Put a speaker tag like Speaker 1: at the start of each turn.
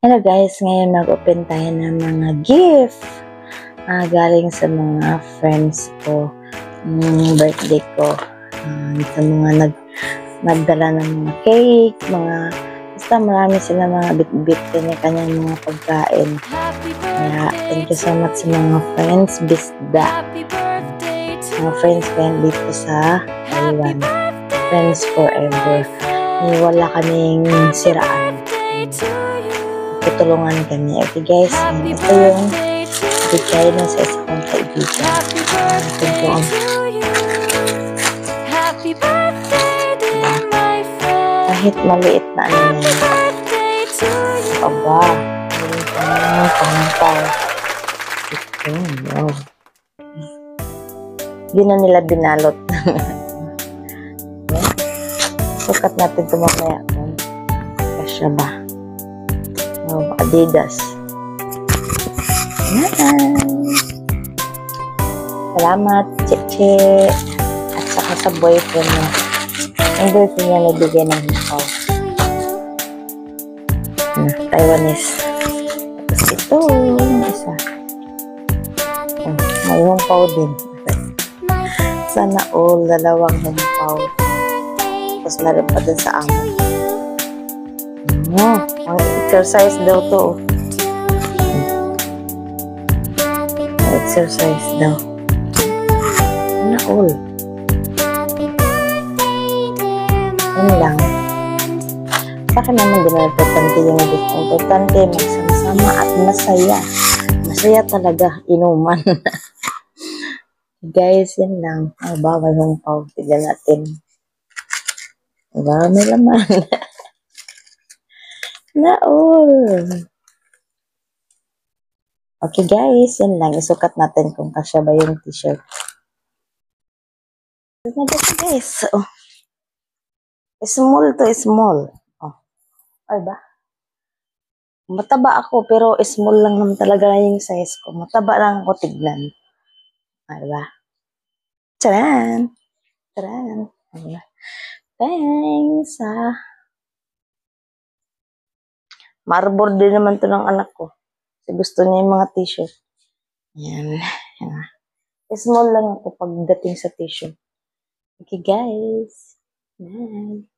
Speaker 1: Hello guys, ngayon mag-open tayo ng mga gift galing sa mga friends ko, birthday ko, sa mga nagdala ng mga cake, basta marami sila mga bit-bit kanya-kanyang mga pagkain. Kaya thank you so much sa mga friends, bisda. Mga friends ko yan dito sa Taiwan. Friends forever. Wala kaming siraan. Tutulungan kami. Okay guys, ito yung bigay na sa isa kong kaibigan. Kahit maliit na ano yan. Aba, hindi ko na pangpal. Ito, wow. Hindi na nila binalot. Sukat natin ito mamaya. Kasya ba? Adidas. Salamat, Cheche. At saka sa boyfriend niya. Ang boyfriend niya nabigay ng hipaw. Taiwanese. Tapos ito, isa. May himpaw din. Sana all, dalawang himpaw. Tapos meron pa din sa amo. Ang exercise daw to. Exercise daw. Ano all? Yan lang. Sa akin naman din na importante yung gusto. Importante magsama-sama at masaya. Masaya talaga. Inuman. Guys, yan lang. Ay, bawal yung pau. Tignan natin. Diba? May laman. Na all. Okay guys, yan lang. Isukat natin kung kasya ba yung t-shirt. Tignan natin guys. Oh. Small to small. Oh. Ay ba? Mataba ako pero small lang naman talaga yung size ko. Mataba lang ako tignan. Ay ba? Taran! Taran! Ay ba? Thanks Marbor din naman to ng anak ko. Kasi gusto niya yung mga t-shirt. Yan. Yan. Small lang ako pagdating sa t-shirt. Okay guys. Bye.